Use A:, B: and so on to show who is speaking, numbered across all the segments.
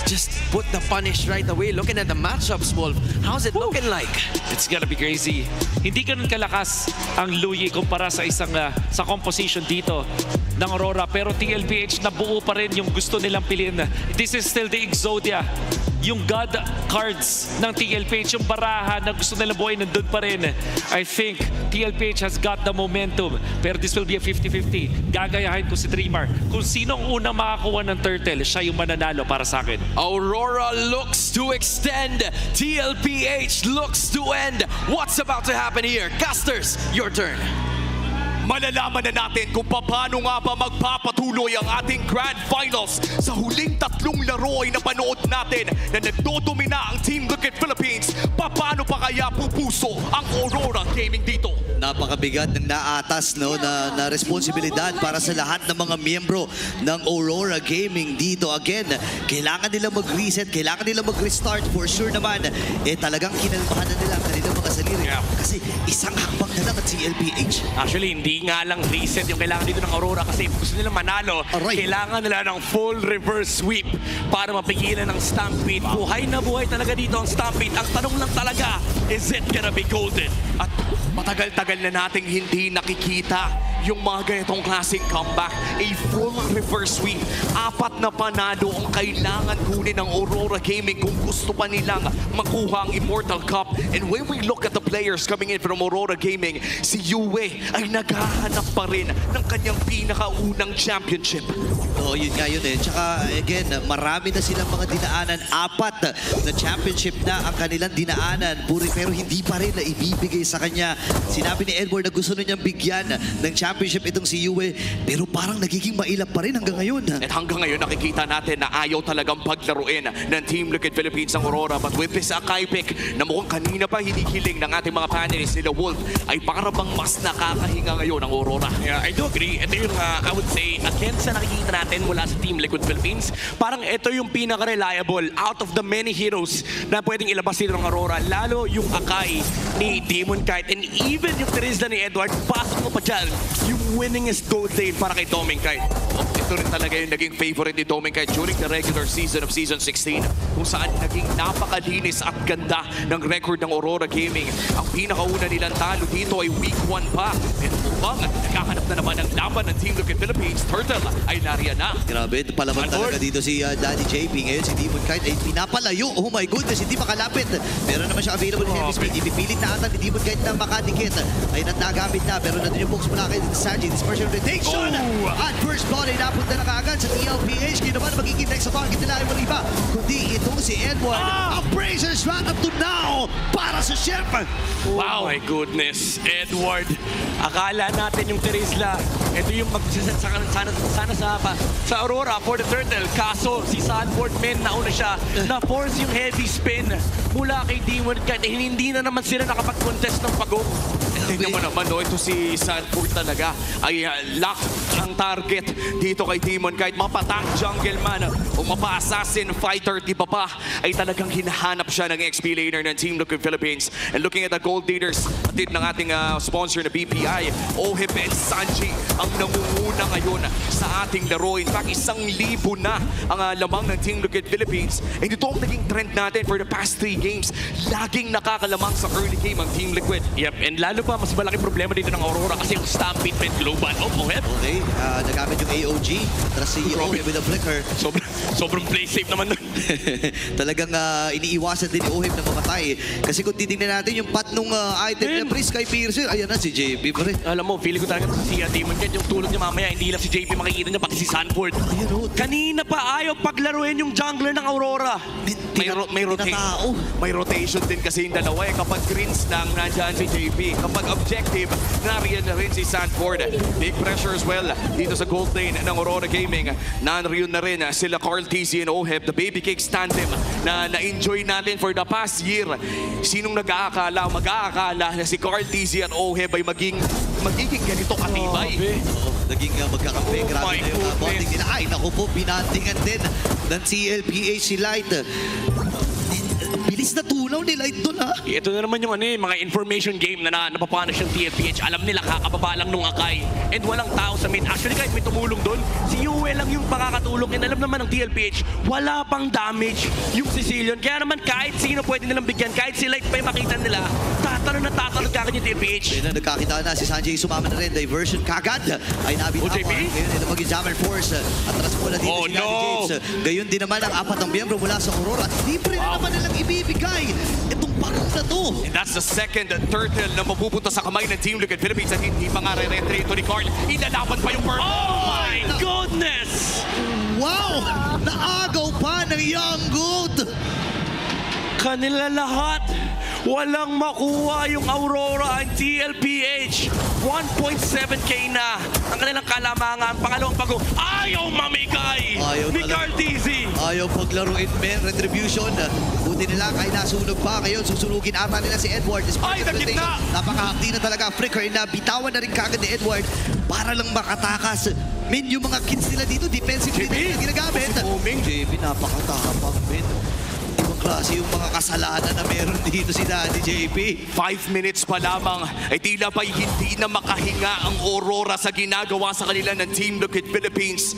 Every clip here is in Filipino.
A: just put the punish right away. Looking at the matchups, Wolf, how's it looking like?
B: It's gonna be crazy. Hindi ganun kalakas ang Luyi kumpara sa isang sa composition dito ng Aurora. Pero TLPH nabuo pa rin yung gusto nilang piliin. This is still the Exodia. Yung God cards ng TLPH, yung baraha na gusto nilang buhay, nandun pa rin. I think TLPH has got the momentum. Pero this will be a 50-50. Gagayahin ko si Dreamer. Kung sino ang unang makakuha ng turtle, siya yung mananalo para sa akin.
A: Aurora looks to extend. TLPH looks to end. What's about to happen here? Casters, your turn.
C: Malalaman na natin kung paano nga ba magpapatuloy ang ating Grand Finals. Sa huling tatlong laro ay napanood natin na nagdodomina ang Team Liquid Philippines. Paano pa kaya pupuso ang Aurora Gaming dito?
D: Napakabigat ng naatas na responsibilidad para sa lahat ng mga miyembro ng Aurora Gaming dito. Again, kailangan nila mag-reset, kailangan nila mag-restart for sure naman. Talagang kinalmahan na nila ang kanilang mga sarili. Kasi isang hakbang na lang at CLPH.
C: Actually, hindi nga lang reset yung kailangan dito ng Aurora kasi gusto nila manalo. Kailangan nila ng full reverse sweep para mapigilan ng Stampede. Buhay na buhay talaga dito ang Stampede. Ang tanong lang talaga, is it gonna be golden? At matagal-tagal na nating hindi nakikita yung mga ganitong klaseng comeback. A full reverse sweep. 4 na panalo ang kailangan kunin ng Aurora Gaming kung gusto pa nilang makuha ang Immortal Cup. And when we look at the players coming in from Aurora Gaming, si Yue ay naghahanap pa rin ng kanyang pinakaunang championship.
D: Oo, yun nga yun eh. Tsaka again, marami na silang mga dinaanan. 4 na championship na ang kanilang dinaanan. Pero hindi pa rin na ibibigay sa kanya. Sinabi ni Edward na gusto niyang bigyan ng championship itong si Yue. Pero parang nagiging mailap pa rin hanggang ngayon.
C: At hanggang ngayon nakikita natin na ayaw talagang paglaruin ng Team Liquid Philippines ang Aurora. But with this Akai pick na mukhang kanina pa hinihiling ng ating mga panelists nila Wolf ay para bang mas nakakahinga ngayon ang Aurora.
E: Yeah, I do agree. Ito yung I would say again sa nakikita natin mula sa Team Liquid Philippines. Parang ito yung pinaka-reliable out of the many heroes na pwedeng ilabas dito ng Aurora. Lalo yung Akai ni Demon Kite and even yung Terizla ni Edward. Pasok mo pa dyan yung winningest gold lane para kay Doming Kite.
C: Ito rin talaga yung naging favorite ni Doming Kite during the regular season of Season 16 kung saan naging napakalinis at ganda ng record ng Aurora Gaming. Ang pinakauna nilang talo dito ay Week 1 pa. Pero mukhang nagkahanap na naman ng laban ng Team Liquid Philippines. Turtle ay nariyan na.
D: Grabe, palaban talaga dito si Daddy JP. Ngayon si Demon Kite ay pinapalayo. Oh my goodness, hindi makalapit. Meron naman siya available ni Heavy Speed. Ipipilit na ata ni Demon Kite na makadikit. Ay nagamit na. Pero nandun yung box mula kay Sanji. Dispersion rotation. At first ball ay napunta na kaagad sa TLPH. Kaya naman magiging next sa target nila ay mali ba? Kundi itong si Edward. A Bracer Shot up to now para sa Chef.
E: Wow, my goodness. Edward, akala natin yung Terizla. Ito yung magsiset sana sa Aurora for the Turtle. Kaso si Sanford men nauna siya. Na-force yung heavy spin mula kay Demon Kite. Hindi na naman sila nakapag-contest ng pagong.
C: Tingnan mo naman, ito si Sanford talaga ay lock ang target dito kay Demon Kite. Mapatang jungle man o mapa-assassin fighter, di ba pa ay talagang hinahanap siya ng XP laner ng Team Liquid Philippines. And looking at the gold leaders atid ng ating sponsor na BPI, Oheb and Sanji ang namumuna ngayon sa ating laro. In fact, 1,000 na ang lamang ng Team Liquid Philippines. And ito ang naging trend natin for the past 3 games. Laging nakakalamang sa early game ang Team Liquid.
E: Yep, and lalo pa mas malaking problema dito ng Aurora kasi yung Stampede went global. Oheb.
D: Okay, nagamit yung AOG. Tapos si Oheb with a flicker.
E: Sobrang play safe naman nun.
D: Talagang iniiwasan din ni Oheb na mamatay. Kasi kung titignan natin yung pat nung item na Priest kay Pierce, ayan na si JP pa rin.
E: Alam mo, feeling ko talaga si Demon Kite yung tulog niya mamaya. Hindi lang si JP makikita niya, pati si Sanford. Kanina pa ayaw paglaruin yung jungler ng Aurora.
C: May rotation din kasi yung dalawa eh. Kapag greens lang, nandyan si JP. Kapag objective, nariyan na rin si Sanford. Big pressure as well dito sa gold lane ng Aurora Gaming. Nariyan na rin sila Carl TZ and Oheb, the Baby Cakes tandem na na-enjoy natin for the past year. Sinong mag-aakala na si Carl TZ at Oheb ay magiging ganito katibay.
D: Naging magkakampi. Grabe na yung bonding nila. Ay, naku po, binandingan din ng CLPH si Light. bilis na tunaw nila ito na.
E: Ito na naman yung mga information game na napapunish ng TLPH. Alam nila kakababa lang nung Akai and walang tao sa mid. Actually kahit may tumulong doon, si Yue lang yung pakakatulong and alam naman ng TLPH, wala pang damage yung Sicilian. Kaya naman kahit sino pwede nilang bigyan, kahit si Light pa yung makita nila, tatalo kagad yung TLPH.
D: Kaya na nagkakita na si Sanjay sumama na rin. Diversion kagad ay nabitawan.
E: JP?
D: Ngayon ay namaging Jammer Force. Atras mula dito
E: Oh,
D: si Daddy
E: no!
D: James. Gayon din naman ang apat ng miyembro mula sa Aurora. At libre na naman nilang ibibigay itong parang na to.
C: And that's the second turtle na mapupunta sa kamay ng Team Liquid Philippines at hindi pa nga re-retry ito ni Carl. Inalaban pa yung purple.
E: Oh my goodness!
D: Wow! Naagaw pa ng Young Goat.
E: Kanila lahat. Walang makuha yung Aurora and TLPH. 1.7k na ang kanilang kalamangan. Pangalawang bago. Ayaw mamigay
D: Ayaw
E: ni
D: talaga.
E: Carl Dizzy.
D: Ayaw paglaruin, men. Retribution. Buti nila kahit nasunog pa. Ngayon, susunugin ata nila si Edward.
E: Ay, nagitna!
D: Napakahakdi na talaga. Flicker na bitawan na rin kagad ni Edward para lang makatakas. Men, yung mga kids nila dito, defensive
E: JP,
D: nila ginagamit.
E: si Booming.
D: JP, napakatapang, men. Ibang klase yung mga kasalanan na meron dito si Daddy JP.
C: 5 minutes pa lamang ay tila ba'y hindi na makahinga ang Aurora sa ginagawa sa kanila ng Team Liquid Philippines.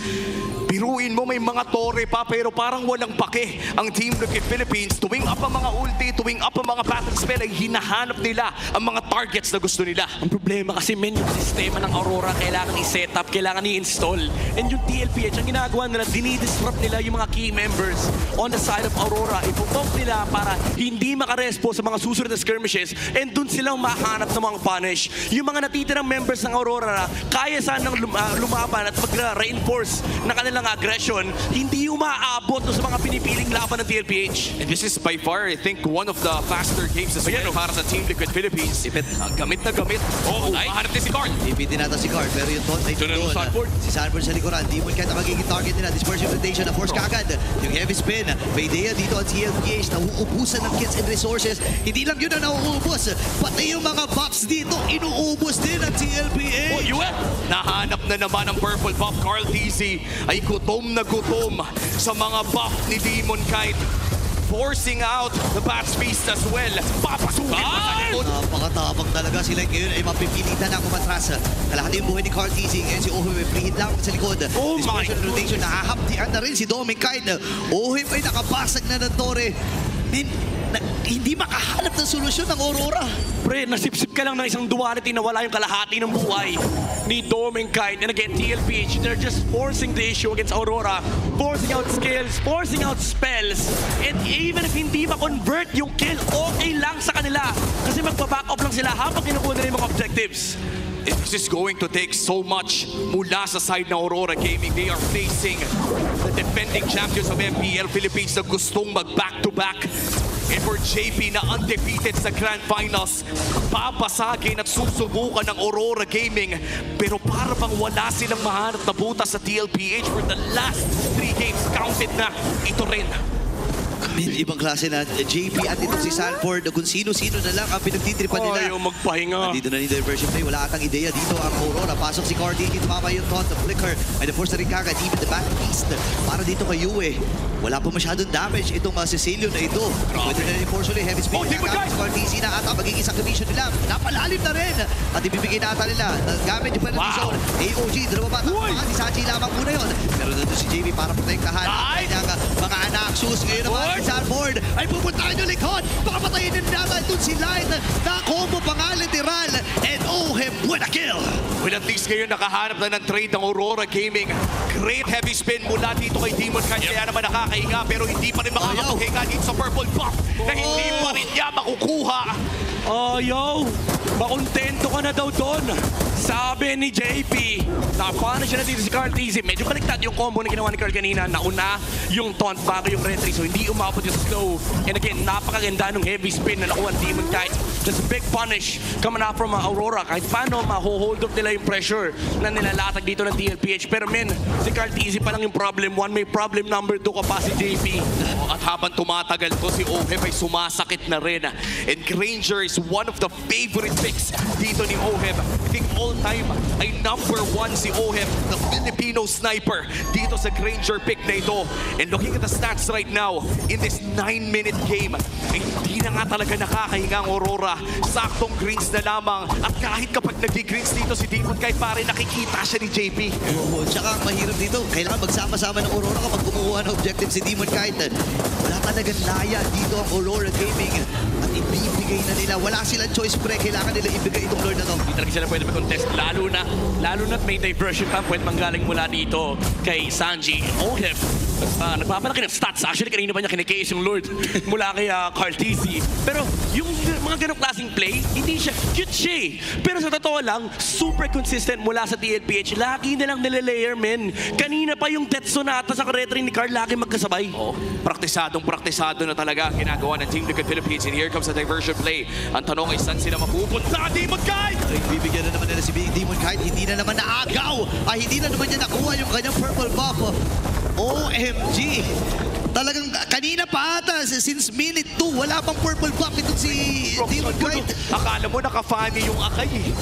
C: Biruin mo may mga tore pa pero parang walang pake ang Team Liquid Philippines. Tuwing up ang mga ulti, tuwing up ang mga battle spell ay hinahanap nila ang mga targets na gusto nila.
E: Ang problema kasi men, yung sistema ng Aurora kailangan i-set up, kailangan i-install. And yung TLPH, ang ginagawa nila, dinidisrupt nila yung mga key members on the side of Aurora. Ipopoke nila para hindi makarespo sa mga susunod na skirmishes and dun silang mahanap ng mga punish. Yung mga natitirang members ng Aurora na kaya sanang lumaban at mag-reinforce na kanilang aggression, hindi umaabot sa mga pinipiling laban ng TLPH.
C: And this is by far, I think, one of the faster games as well para sa Team Liquid Philippines. Gamit na gamit. Oh, mahanap din si Carl.
D: JP din nata si Card, pero yung Taunt ay
E: Ito na yung
D: doon.
E: Sanford.
D: Si Sanford sa likuran. Demon kahit ang magiging target nila. Dispersion rotation na force kagad. Yung heavy spin. May idea dito ang TLPH na uubusan ng kits and resources. Hindi lang yun na nauubos. Pati yung mga buffs dito, inuubos din ang TLPH.
C: Oh, Yue! Nahanap na naman ang purple buff. Carl Dizzy ay gutom na gutom sa mga buff ni Demon Kite. Forcing out the Bats Feast as well. Papasukin pa sa likod.
D: Napakatabang talaga sila ngayon ay mapipilitan na kumatras. Kalahati yung buhay ni Carl Dizzy. Ngayon si Ohim ay free hit lang sa likod.
E: Oh my
D: Dispersion rotation, nahahaptian na rin si Dominic Kite. Ohim ay nakabasag na ng Torre. Hindi makahanap ng solusyon ng Aurora.
E: Pre, nasipsip ka lang ng isang duality na wala yung kalahati ng buhay ni Dominguez. And again, TLPH, they're just forcing the issue against Aurora. Forcing out skills, forcing out spells. And even if hindi ma-convert yung kill, okay lang sa kanila. Kasi magpa-back up lang sila habang kinukuha nila yung mga objectives.
C: This is going to take so much mula sa side ng Aurora Gaming. They are facing the defending champions of MPL Philippines na gustong mag-back-to-back. And for JP na undefeated sa Grand Finals, papasagin at susubukan ng Aurora Gaming. Pero para bang wala silang mahanap na butas sa TLPH for the last 3 games. Counted na ito rin.
D: Ibang klase na JP at itong si Sanford, kung sino-sino na lang ang pinagtitripan nila.
E: Ayaw magpahinga.
D: Dito na ni diversion play, wala atang ideya dito ang Aurora. Pasok si Cardi, tumama yung Taunt, the Flicker, ay na-force na rin kagad, even the Battle Beast. Para dito kay Yue, wala pa masyadong damage itong Cecilio na ito. Pwede na rin-force ulit, heavy speed. Nagamit si Cardi, na ata magiging sakripisyo nila. Napalalim na rin. At ibibigay na ata nila. Gamit yung penalty zone. AOG, dalawa bata. Mga ni Sachi lamang muna yun. Pero nandun si JP para protektahan ang kanyang mga Anaxus. Ngayon naman, Sanford ay pupuntahan yung likod. Papatayin din natin dun si Light na combo pa nga literal. And Ohim with a kill.
C: Well, at least ngayon nakahanap na ng trade ng Aurora Gaming. Great heavy spin mula dito kay Demon Kite. Kaya naman nakakahinga pero hindi pa rin makakapaghinga dito sa purple buff na hindi pa rin niya makukuha.
E: Ayaw! Makontento ka na daw doon. Sabi ni JP. Napana siya na dito si Carl Dizzy. Medyo baliktad yung combo na ginawa ni Carl kanina. Nauna yung taunt bago yung retry. So hindi umabot yung slow. And again, napakaganda ng heavy spin na nakuha ng Demon Kite. That's a big punish coming out from Aurora. Kahit paano, ma-hold up nila yung pressure na nilalatag dito ng TLPH. Pero men, si Carl TZ pa lang yung problem 1. May problem number 2 ka pa si JP.
C: At habang tumatagal to, si Oheb ay sumasakit na rin. And Granger is one of the favorite picks dito ni Oheb. I think all time ay number 1 si Oheb, the Filipino sniper dito sa Granger pick na ito. And looking at the stats right now, in this 9-minute game, ay hindi na nga talaga nakakahinga ang Aurora. Saktong greens na lamang. At kahit kapag nag-greens dito si Demon, kahit pare nakikita siya ni JP.
D: Oo, tsaka ang mahirap dito, kailangan magsama-sama ng Aurora kapag kumukuha ng objective si Demon kahit wala talagang laya dito ang Aurora Gaming at ibibigay na nila. Wala silang choice pre, kailangan nila ibigay itong Lord na to.
E: Hindi talaga sila pwede mag-contest. Lalo na may diversion pa pwede manggaling mula dito kay Sanji. Oheb, nagpapalaki ng stats. Actually, kanina pa niya kinikase yung Lord mula kay Carl TZ. Pero yung mga ganong klaseng play, hindi siya cute siya eh. Pero sa totoo lang, super consistent mula sa TLPH. Lagi nilang nilalayer, men. Kanina pa yung Death Sonata sa karetry ni Carl lagi magkasabay.
C: Praktisado na talaga ang ginagawa ng Team Liquid Philippines. And here comes the diversion play. Ang tanong ay saan sila mapupunta? Demon Kite!
D: Ay, bibigyan na naman nila si Demon kahit hindi na naman naagaw. Ay, hindi na naman niya nakuha yung kanyang purple buff. OMG! Talagang kanina pa ata, since minute 2, wala pang purple buff itong si Demon Kite.
C: Akala mo naka-funny yung Akay eh.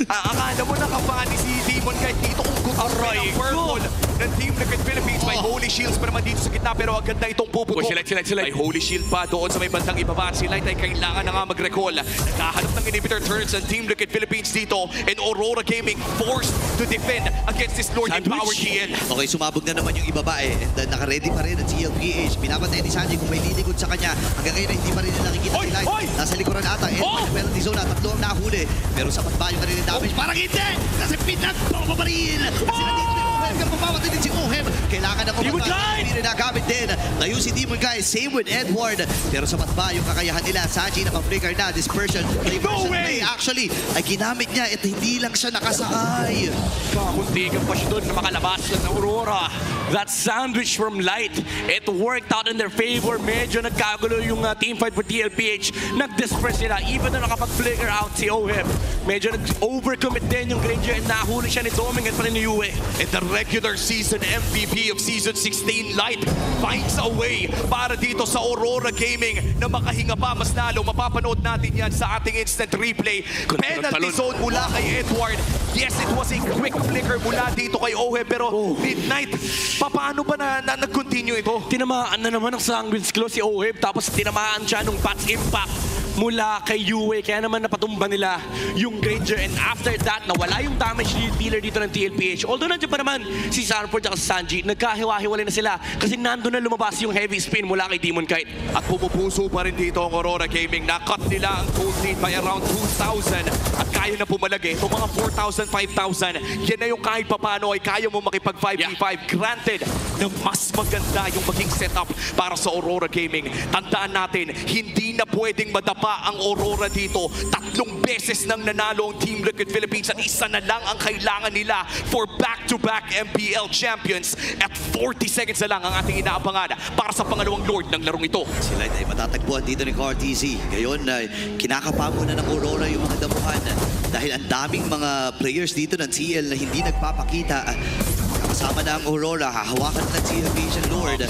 C: Akala mo naka-funny si Demon Kite dito kung gusto ng purple ng Team Liquid Philippines. May Holy Shields pa naman dito sa gitna pero agad na itong puputok. May Holy Shield pa doon sa may bandang ibaba. Si Light ay kailangan na nga mag-recall. Naghahanap ng inhibitor turrets ng Team Liquid Philippines dito and Aurora Gaming forced to defend against this Lord in Power GL.
D: Okay, sumabog na naman yung ibaba eh. And naka-ready pa rin ang TLPH. Pinapatay ni Sanji kung may lilikod sa kanya. Hanggang ngayon hindi pa rin nila nakikita si Light. Nasa likuran ata. Penalty zone na, tatlo ang nahuli. Pero sapat ba yung kanilang damage? Parang hindi! Kasi pinagpapabaril! Kasi nandito yung Oheb. Pero mapapatay din si Oheb. Kailangan na pumatay. Hindi rin nagamit din. Tayo si Demon Guy. Same with Edward. Pero sapat ba yung kakayahan nila? Sanji na pa-flicker na. Dispersion. Diversion play. Actually, ay ginamit niya at hindi lang siya nakasakay.
E: Kakuntigan pa siya doon na makalabas ng Aurora. That sandwich from Light, it worked out in their favor. Medyo nagkagulo yung team fight for TLPH. Nag-disperse nila. Even na nakapag-flicker out si Oheb. Medyo nag-overcommit din yung Granger and nahuli siya ni Doming at pa rin ni Yue.
C: And the regular season MVP of Season 16, Light, finds a way para dito sa Aurora Gaming na makahinga pa mas lalo. Mapapanood natin yan sa ating instant replay. Penalty zone mula kay Edward. Yes, it was a quick flicker mula dito kay Oheb pero Midnight, paano ba na nag-continue ito?
E: Tinamaan na naman ng Sanguine's Claw si Oheb tapos tinamaan siya nung Pat's Impact mula kay Yue. Kaya naman napatumba nila yung Granger and after that, nawala yung damage dealer dito ng TLPH. Although nandiyan pa naman si Sanford at si Sanji, nagkahiwa-hiwalay na sila kasi nandun na lumabas yung heavy spin mula kay Demon Kite.
C: At pumupuso pa rin dito ang Aurora Gaming. Nakat nila ang gold lead by around 2,000 at kaya na pumalagi. Itong mga 4,000, 5,000, yan na yung kahit papano ay kaya mo makipag 5v5. Granted, na mas maganda yung maging setup para sa Aurora Gaming. Tandaan natin, hindi na pwedeng madapa ang Aurora dito. 3 beses nang nanalo ang Team Liquid Philippines at isa na lang ang kailangan nila for back-to-back MPL champions. At 40 seconds na lang ang ating inaabangan para sa pangalawang Lord ng larong ito.
D: Si Light ay matatagpuan dito ni Carl TZ. Ngayon, kinakapa muna ng Aurora yung mga damuhan dahil ang daming mga players dito ng TL na hindi nagpapakita. Kasama na ang Aurora, hahawakan na ng TLPH ang Lord.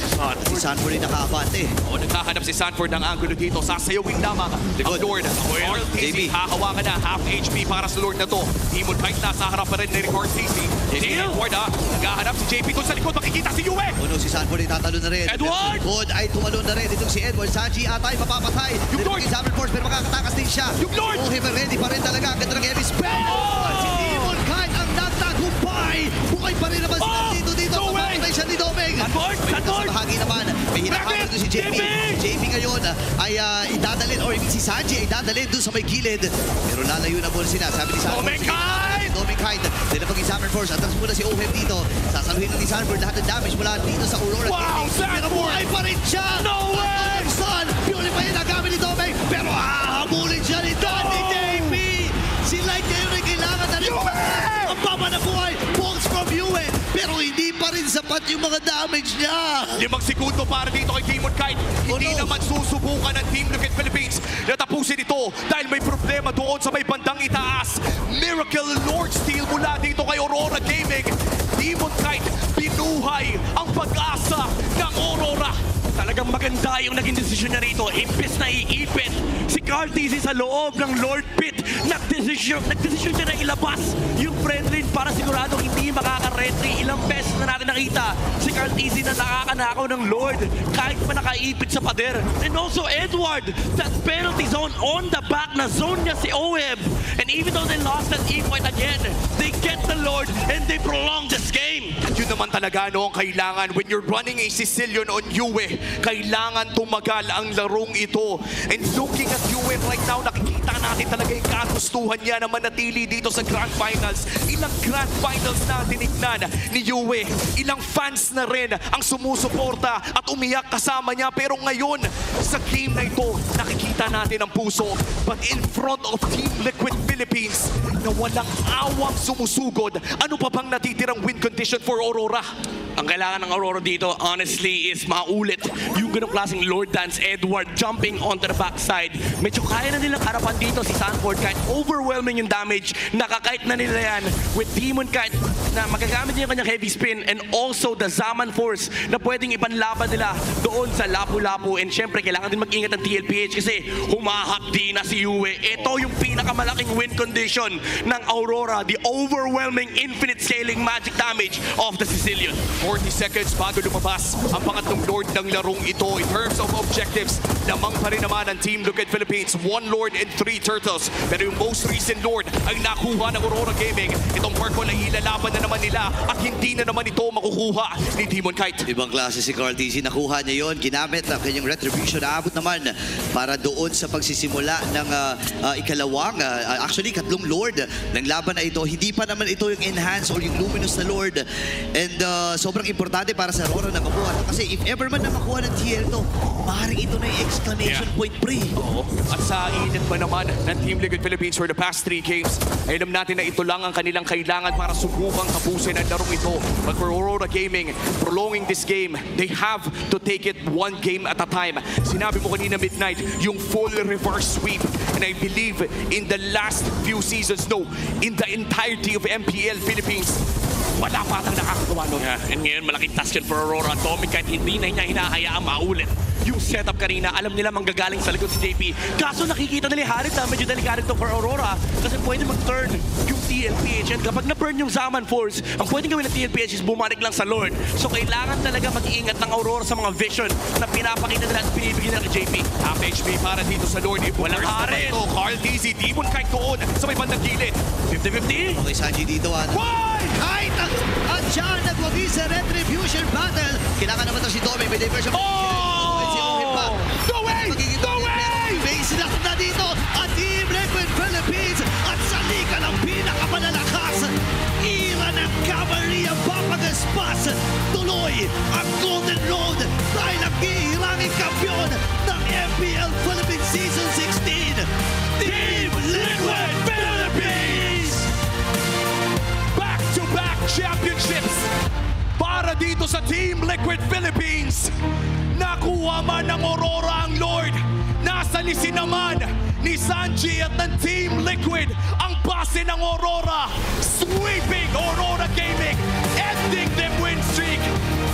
D: Si Sanford ay nakaabante.
C: Naghahanap si Sanford ng angulo dito. Sasayawin lamang ang Lord. Carl TZ, hahawakan na half HP para sa Lord na to. Demon Kite na sa harap pa rin ni Carl TZ. Edward naghahanap si JP doon sa likod. Makikita si Yue.
D: Si Sanford ay tatalo na rin.
C: Edward!
D: Good ay tumalon na rin. Itong si Edward. Sanji ata ay mapapatay.
C: Yung Lord!
D: Example force pero makakatakas din siya.
C: Yung Lord!
D: Oheb ready pa rin talaga. Ganda ng heavy spell. Si Demon Kite ang natagumpay. Bukay pa rin naman sila dito. Mapapatay siya ni Doming.
C: Sanford!
D: Sa bahagi naman, may hinahamon doon si JP. JP ngayon ay idadalin or si Sanji ay idadalin doon sa may gilid. Pero lalayo na muna sila. Sabi ni Sanford. Doming Kite. Then pag-examine force. Atras muna si Oheb dito. Sasaluhin ng ni Sanford lahat ng damage mula dito sa Aurora.
C: Wow!
D: Pero buhay pa rin siya.
C: No way!
D: Son, purify na gamit ni Doming. Pero hahabulin siya ni Danny JP. Si Light ngayon ay kailangan na rin. Ang baba na buhay. Balls from Yue. Pero hindi pa rin sapat yung mga damage niya.
E: 5 segundo para dito kay Demon Kite. Hindi naman susubukan ng Team Liquid Philippines na tapusin ito dahil may problema doon sa may bandang itaas. Miracle Lord Steal mula dito kay Aurora Gaming. Demon Kite binuhay ang pag-asa ng Aurora. Talagang maganda yung naging desisyon niya rito. Imbes na iipit si Carl TZ sa loob ng Lord Pit, nagdesisyon siya na ilabas yung friendly para siguradong hindi makaka-retry. Ilang beses na natin nakita si Carl TZ na nakakanakaw ng Lord kahit pa nakaipit sa pader. And also Edward, that penalty zone on the back na zone niya si Oeb. And even though they lost that E-point again, they get the Lord and they prolong this game. At yun naman talaga no, ang kailangan when you're running a Sicilian on Yue, kailangan tumagal ang larong ito. And looking at Yue right now, nakikita natin talaga yung kagustuhan niya na manatili dito sa Grand Finals. Ilang Grand Finals na tinignan ni Yue. Ilang fans na rin ang sumusuporta at umiyak kasama niya. Pero ngayon, sa game na ito, nakikita natin ang puso. But in front of Team Liquid Philippines, na walang awang sumusugod, ano pa bang natitirang win condition for Aurora? Ang kailangan ng Aurora dito, honestly, is maulit yung ganong klaseng Lord Dance. Edward jumping onto the backside. Medyo kaya na nilang harapan dito si Sanford kahit overwhelming yung damage. Nakakite na nila yan with Demon Kite na magagamit niya yung kanyang heavy spin and also the Zaman Force na pwedeng ipanlaban nila doon sa Lapu-Lapu. And syempre, kailangan din mag-ingat ng TLPH kasi humahapdi na si Yue. Ito yung pinakamalaking win condition ng Aurora. The overwhelming infinite scaling magic damage of the Sicilian. 40 seconds bago lumabas ang pangatlong Lord ng larong ito. In terms of objectives, lamang pa rin naman ang Team Liquid Philippines. 1 Lord and 3 Turtles. Pero yung most recent Lord ay nakuha ng Aurora Gaming. Itong purple ay ilalaban na naman nila at hindi na naman ito makukuha ni Demon Kite.
D: Ibang klase si Carl TZ. Nakuha niya yon, ginamit ang kanyang retribution. Naabot naman para doon sa pagsisimula ng ikalawang, actually katlong Lord ng laban na ito. Hindi pa naman ito yung enhance or yung luminous na Lord. And sobrang importante para sa Aurora na makuha. Kasi if ever man na makuha ng TL to, maaaring ito na yung exclamation point pre.
E: Oo. At sa init pa naman ng Team Liquid Philippines for the past 3 games, ay alam natin na ito lang ang kanilang kailangan para subukang tapusin ang larong ito. But for Aurora Gaming, prolonging this game, they have to take it 1 game at a time. Sinabi mo kanina midnight, yung full reverse sweep. And I believe in the last few seasons, no, in the entirety of MPL Philippines, wala pa atang nakakagawa nun. And ngayon, malaking task yun for Aurora. Tommy kahit hindi na niya hinahayaang maulit yung setup kanina. Alam nila manggagaling sa likod si JP. Kaso nakikita nila Harit na medyo delikado to for Aurora kasi pwede mag-turn yung TLPH. And kapag na-burn yung Zaman Force, ang pwedeng gawin ng TLPH is bumalik lang sa Lord. So kailangan talaga mag-iingat ng Aurora sa mga vision na pinapakita nila at pinibigyan nila kay JP. Half HP para dito sa Lord. Walang Harit. Carl TZ, Demon Kite doon sa may bandang gilid. 50-50.
D: Okay, Sanji dito. Kahit ang dyan nagwagi sa retribution battle. Kailangan naman to si Tommy. May diversion.
E: No way! No way!
D: May sinak na dito ang Team Liquid Philippines at sa liga ng pinakamalalakas. Ira ng cavalry ang papagaspas. Tuloy ang Golden Road dahil ang hihilangin kampiyon ng MPL Philippines Season 16. Team Liquid Philippines!
E: Back-to-back championships para dito sa Team Liquid Philippines. Nakuha man ng Aurora ang Lord. Nasa lisin naman ni Sanji at ng Team Liquid ang base ng Aurora. Sweeping Aurora Gaming, ending their win streak,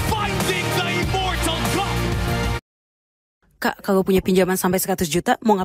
E: finding the Immortal Cup.
F: Kak, kalau punya pinjaman sampai 100 juta, mau ngapain?